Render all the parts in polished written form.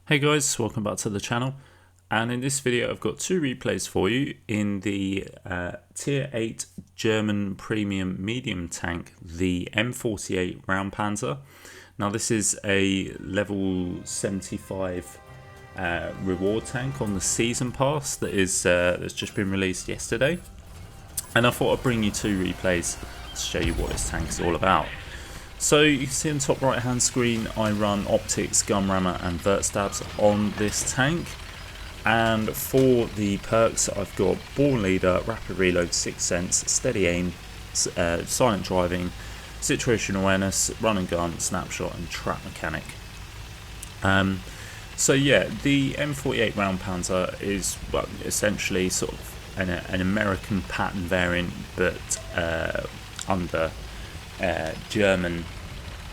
Hey guys, welcome back to the channel, and in this video I've got two replays for you in the tier 8 German premium medium tank, the M48 Raumpanzer. Now this is a level 75 reward tank on the season pass that is that's just been released yesterday, and I thought I'd bring you two replays to show you what this tank is all about. So you can see in the top right hand screen I run optics, gun rammer and vert stabs on this tank, and for the perks I've got born leader, rapid reload, sixth sense, steady aim, silent driving, situational awareness, run and gun, snapshot and trap mechanic. So yeah, the M48 Raumpanzer is essentially sort of an American pattern variant, but under German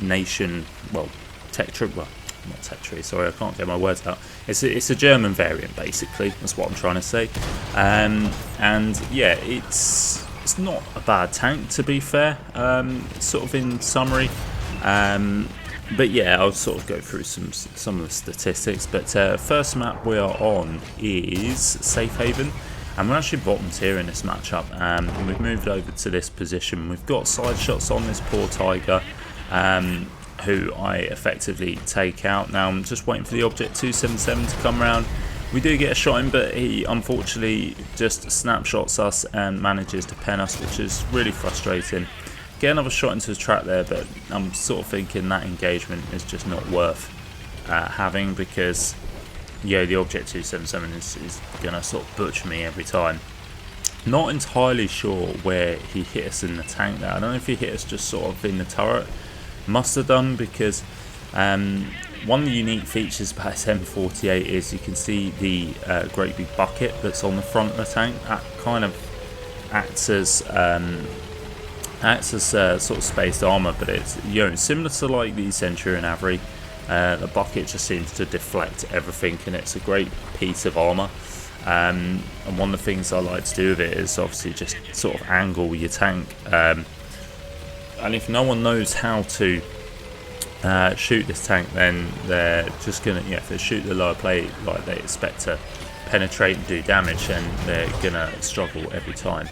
nation, well, not tech tree, sorry, I can't get my words out. It's a German variant, basically. That's what I'm trying to say. And yeah, it's not a bad tank, to be fair. Sort of in summary. But yeah, I'll sort of go through some of the statistics. But first map we are on is Safe Haven. And we're actually bottom tier in this matchup, and we've moved over to this position. We've got side shots on this poor Tiger, who I effectively take out. Now I'm just waiting for the Object 277 to come around. We do get a shot in, but he unfortunately just snapshots us and manages to pen us, which is really frustrating. Get another shot into the track there, but I'm sort of thinking that engagement is just not worth having, because yeah, the Object 277 is going to sort of butcher me every time. Not entirely sure where he hit us in the tank there. I don't know if he hit us just sort of in the turret. Must have done, because one of the unique features about this M48 is you can see the great big bucket that's on the front of the tank. That kind of acts as sort of spaced armour, but it's, you know, similar to like the Centurion Avery. The bucket just seems to deflect everything, and it's a great piece of armour. And one of the things I like to do with it is obviously just sort of angle your tank. And if no one knows how to shoot this tank, then they're just gonna, yeah, if they shoot the lower plate like they expect to penetrate and do damage, then they're gonna struggle every time.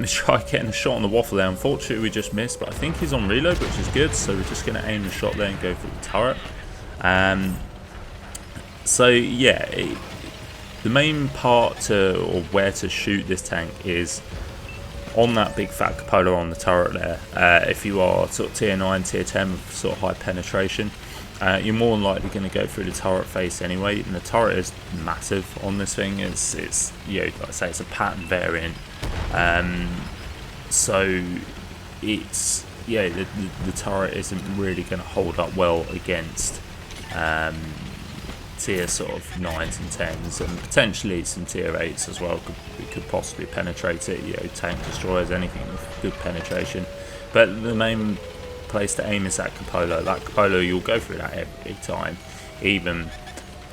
Try getting a shot on the waffle there. Unfortunately we just missed, but I think he's on reload, which is good, so we're just going to aim the shot there and go for the turret. So yeah, the main part or where to shoot this tank is on that big fat cupola on the turret there. If you are sort of tier 9, tier 10 with sort of high penetration, you're more than likely going to go through the turret face anyway, and the turret is massive on this thing. It's you know, like I say, it's a pattern variant. So it's, yeah, the turret isn't really going to hold up well against tier sort of 9s and 10s, and potentially some tier 8s as well. We could possibly penetrate it, you know, tank destroyers, anything with good penetration. But the main place to aim is that cupola. That cupola, you'll go through that every time, even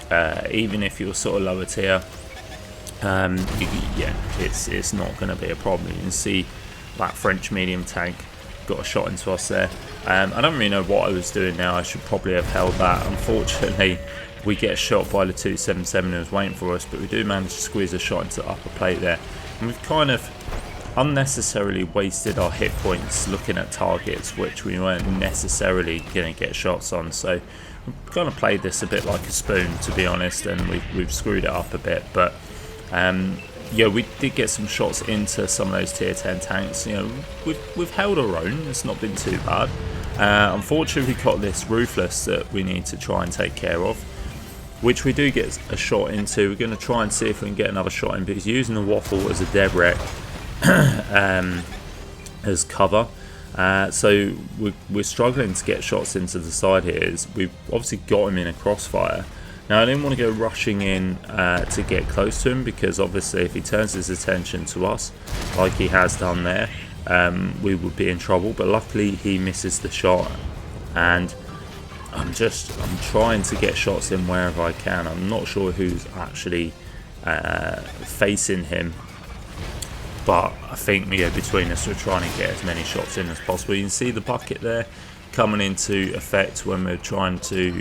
if you're sort of lower tier. Yeah, it's not going to be a problem. You can see that French medium tank got a shot into us there. I don't really know what I was doing now. I should probably have held that. Unfortunately, we get shot by the 277 who was waiting for us, but we do manage to squeeze a shot into the upper plate there. And we've kind of unnecessarily wasted our hit points looking at targets which we weren't necessarily going to get shots on. So we've kind of played this a bit like a spoon, to be honest, and we've screwed it up a bit. But yeah, we did get some shots into some of those tier 10 tanks. You know, we've held our own. It's not been too bad. Unfortunately, we got this Ruthless that we need to try and take care of, which we do get a shot into. We're going to try and see if we can get another shot in, but he's using the waffle as a dead wreck as cover. So we're struggling to get shots into the side here. We've obviously got him in a crossfire. Now I didn't want to go rushing in to get close to him, because obviously if he turns his attention to us like he has done there, we would be in trouble. But luckily he misses the shot, and I'm trying to get shots in wherever I can. I'm not sure who's actually facing him, but I think, yeah, between us we're trying to get as many shots in as possible. You can see the bucket there coming into effect when we're trying to,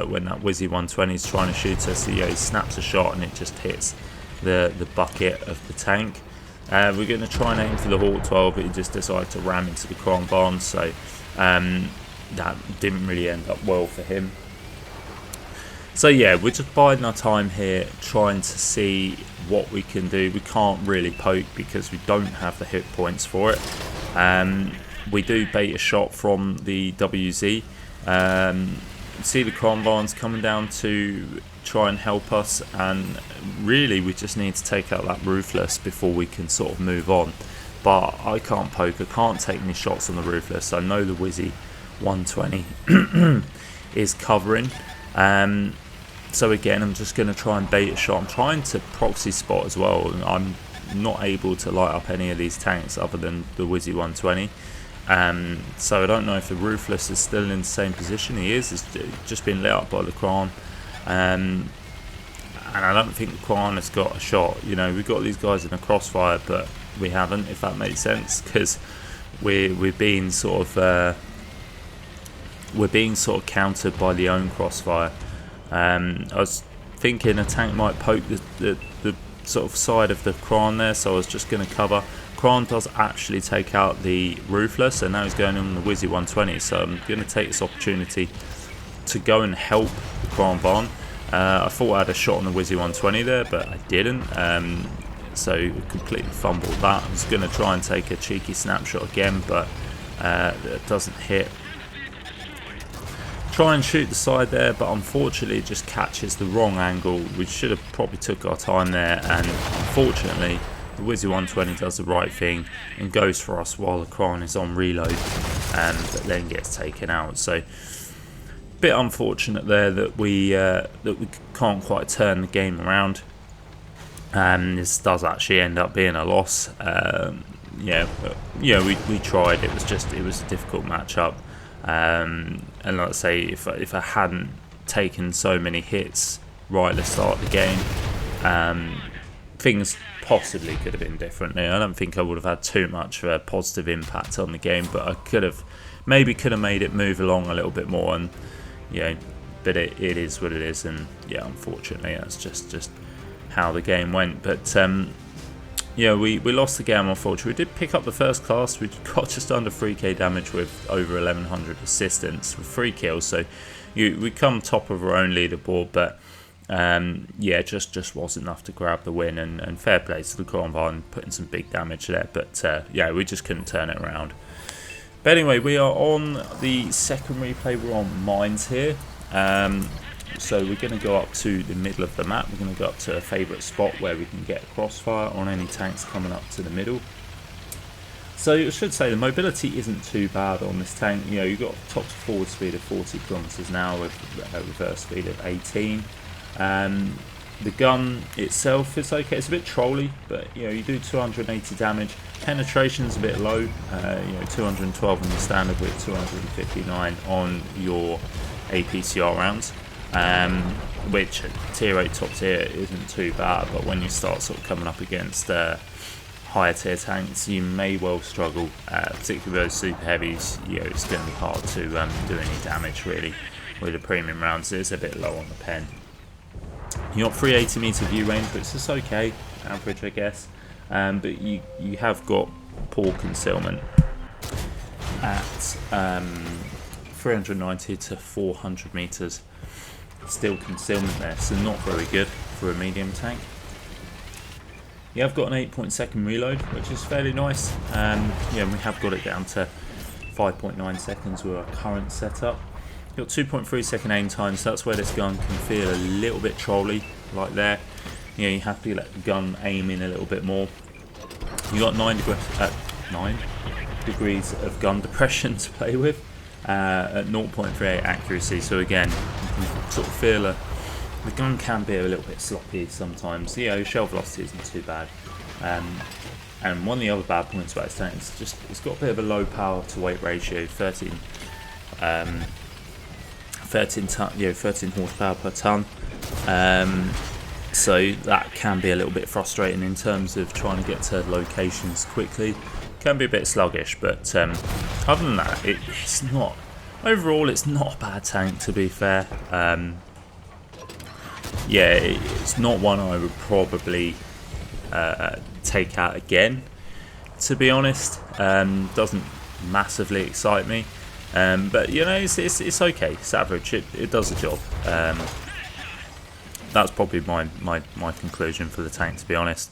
when that Wizzy 120 is trying to shoot us. He snaps a shot and it just hits the bucket of the tank. We're going to try and aim for the Hawk 12, but he just decided to ram into the Cron barn, so that didn't really end up well for him. So yeah, we're just biding our time here, trying to see what we can do. We can't really poke because we don't have the hit points for it. We do bait a shot from the WZ. See the Cron barns coming down to try and help us, and really we just need to take out that Ruthless before we can sort of move on. But I can't poke, I can't take any shots on the Ruthless. I know the Wizzy 120 is covering. So again, I'm just going to try and bait a shot. I'm trying to proxy spot as well. I'm not able to light up any of these tanks other than the Wizzy 120. So I don't know if the Ruthless is still in the same position. He is. It's just been lit up by the Cron. And I don't think the Cron has got a shot. You know, we've got these guys in a crossfire, but we haven't, if that makes sense, because we're being sort of countered by the own crossfire. I was thinking a tank might poke the sort of side of the Cron there, so I was just going to cover. Cron does actually take out the Ruthless, and now he's going on the Wizzy 120, so I'm going to take this opportunity to go and help the Cron barn. I thought I had a shot on the Wizzy 120 there, but I didn't, so completely fumbled that. I was going to try and take a cheeky snapshot again, but it doesn't hit. Try and shoot the side there, but unfortunately it just catches the wrong angle. We should have probably took our time there, and unfortunately the Wizzy 120 does the right thing and goes for us while the Cron is on reload, but then gets taken out. So bit unfortunate there that we can't quite turn the game around. This does actually end up being a loss. Yeah, we tried. It was a difficult matchup. And like I say, if I hadn't taken so many hits right at the start of the game, things possibly could have been different. I don't think I would have had too much of a positive impact on the game, but I could have made it move along a little bit more. And but it is what it is, and yeah, unfortunately that's just how the game went. But we lost the game, unfortunately. We did pick up the first class. We got just under 3k damage with over 1100 assistance with 3 kills. So we come top of our own leaderboard, but just wasn't enough to grab the win. And fair play to the Cron barn, putting some big damage there. But we just couldn't turn it around. But anyway, we are on the second replay. We're on mines here. So we're going to go up to the middle of the map. We're going to go up to a favourite spot where we can get a crossfire on any tanks coming up to the middle. So I should say the mobility isn't too bad on this tank. You've got top to forward speed of 40 kilometers an hour with a reverse speed of 18. The gun itself is okay. It's a bit trolly, but you do 280 damage. Penetration's a bit low. 212 on the standard with 259 on your APCR rounds. Which tier 8 top tier isn't too bad, but when you start sort of coming up against higher tier tanks, you may well struggle, particularly those super heavies. It's going to be hard to do any damage really with the premium rounds. It's a bit low on the pen. You got 380 meter view range, which is okay, average I guess, but you have got poor concealment at 390 to 400 meters. Still concealment there, so not very good for a medium tank. You have got an 8.2 reload, which is fairly nice. And we have got it down to 5.9 seconds with our current setup. You've got 2.3 second aim time, so that's where this gun can feel a little bit trolly, like there. You have to let the gun aim in a little bit more. You got 9 degrees of gun depression to play with. At 0.38 accuracy, so again you can sort of feel the gun can be a little bit sloppy sometimes. Shell velocity isn't too bad, and one of the other bad points about this tank is just it's got a bit of a low power to weight ratio, 13 horsepower per ton, so that can be a little bit frustrating in terms of trying to get to locations quickly. Can be a bit sluggish, but other than that, it's not overall, it's not a bad tank, to be fair. Yeah, it's not one I would probably take out again, to be honest. Doesn't massively excite me, but you know, it's okay. It's average. It does the job. That's probably my conclusion for the tank, to be honest.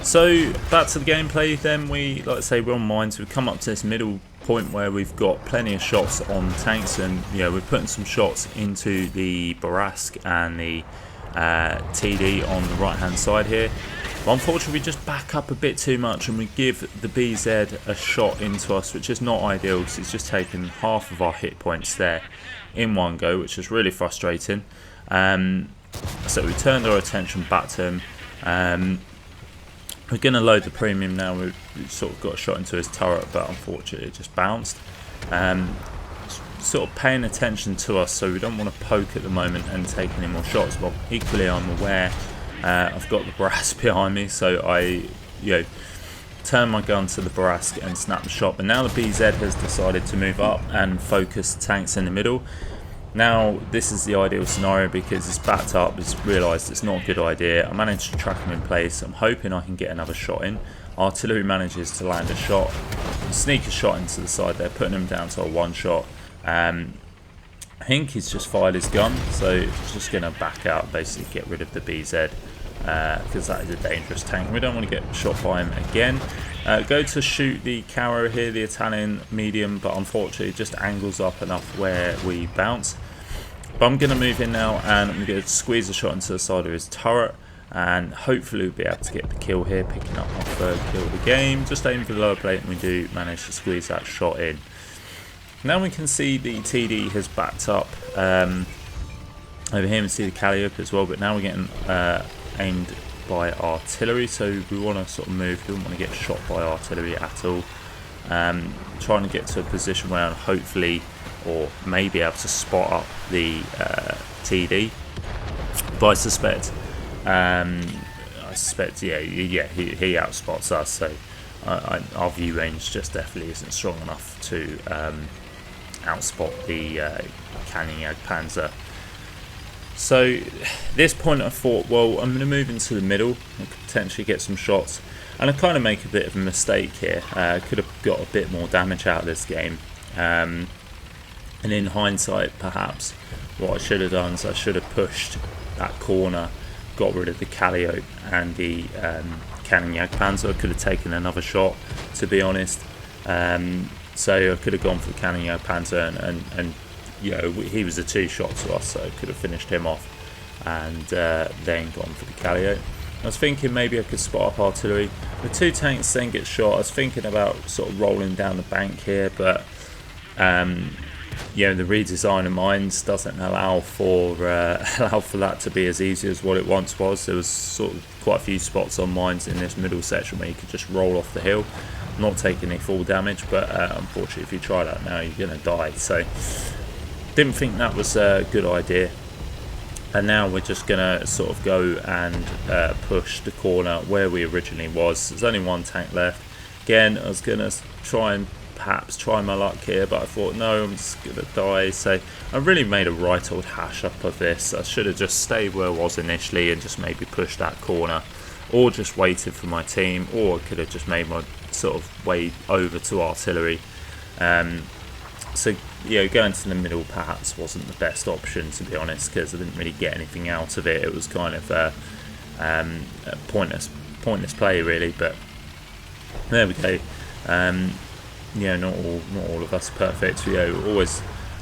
So back to the gameplay. Then like I say, we're on mines. We've come up to this middle point where we've got plenty of shots on tanks, and you know, we're putting some shots into the Barask and the TD on the right hand side here. But unfortunately, we just back up a bit too much, and we give the BZ a shot into us, which is not ideal because it's just taken half of our hit points there in one go, which is really frustrating. So we turned our attention back to him. We're going to load the premium now. We've sort of got a shot into his turret, but unfortunately it just bounced. Sort of paying attention to us, so we don't want to poke at the moment and take any more shots. But equally, I'm aware I've got the brass behind me, so I turn my gun to the Barask and snap the shot. But now the BZ has decided to move up and focus tanks in the middle. Now this is the ideal scenario because it's backed up. It's realised it's not a good idea. I managed to track him in place. I'm hoping I can get another shot in. Artillery manages to land a shot, sneak a shot into the side there, putting him down to a one shot. I think he's just fired his gun, so he's just going to back out, basically get rid of the BZ, because that is a dangerous tank. We don't want to get shot by him again. Go to shoot the Caro here, the Italian medium, but unfortunately it just angles up enough where we bounce. But I'm going to move in now, and I'm going to squeeze a shot into the side of his turret, and hopefully we'll be able to get the kill here, picking up our third kill of the game. Just aim for the lower plate, and we do manage to squeeze that shot in. Now we can see the TD has backed up over here, and see the Calliope as well, but now we're getting aimed by artillery, so we want to sort of move. We don't want to get shot by artillery at all. Trying to get to a position where I'm hopefully, or maybe able to spot up the TD. But I suspect, yeah, he outspots us. So our view range just definitely isn't strong enough to outspot the Canyon Panzer. So this point I thought, well, I'm going to move into the middle and potentially get some shots, and I kind of make a bit of a mistake here. Could have got a bit more damage out of this game, and in hindsight perhaps what I should have done is I should have pushed that corner, got rid of the Calliope and the Canyon Panzer. I could have taken another shot, to be honest. So I could have gone for the Canyon Panzer, and you know, he was a two-shot to us, so I could have finished him off and then gone for the Calliope. I was thinking maybe I could spot up artillery. The two tanks then get shot. I was thinking about sort of rolling down the bank here, but you know, the redesign of mines doesn't allow for that to be as easy as what it once was. There was sort of quite a few spots on mines in this middle section where you could just roll off the hill, not taking any full damage, but unfortunately if you try that now you're going to die. So didn't think that was a good idea, and now we're just gonna sort of go and push the corner where we originally was. There's only one tank left. Again, I was gonna try and perhaps try my luck here, but I thought no, I'm just gonna die. So I really made a right old hash up of this. I should have just stayed where I was initially and just maybe pushed that corner, or just waited for my team, or I could have just made my sort of way over to artillery. So, you know, going to the middle perhaps wasn't the best option, to be honest, because I didn't really get anything out of it. It was kind of a pointless play, really. But there we go. You know, not all of us are perfect. You know,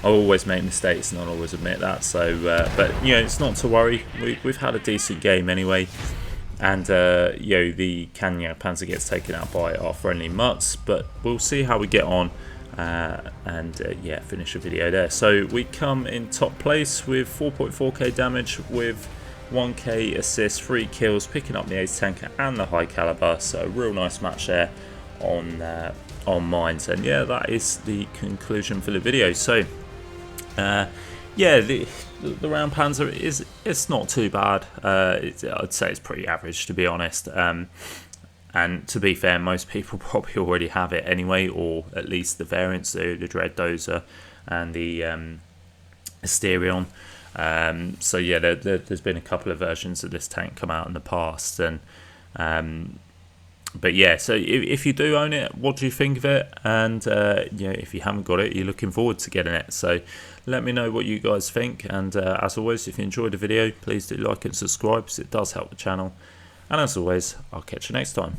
I always make mistakes, and I'll always admit that. So, but you know, it's not to worry. We've had a decent game anyway. And you know, the Canyon Panzer gets taken out by our friendly mutts, but we'll see how we get on. Yeah, finish the video there. So we come in top place with 4.4k damage, with 1k assists, 3 kills, picking up the ace tanker and the high caliber. So a real nice match there on mines. And yeah, that is the conclusion for the video. So yeah, the Raumpanzer it's not too bad. I'd say it's pretty average, to be honest. And to be fair, most people probably already have it anyway, or at least the variants, the Dread Dozer and the Asterion. So yeah, there's been a couple of versions of this tank come out in the past, and but yeah, so if you do own it, what do you think of it? And if you haven't got it, you're looking forward to getting it. So let me know what you guys think. And as always, if you enjoyed the video, please do like and subscribe, because it does help the channel. And as always, I'll catch you next time.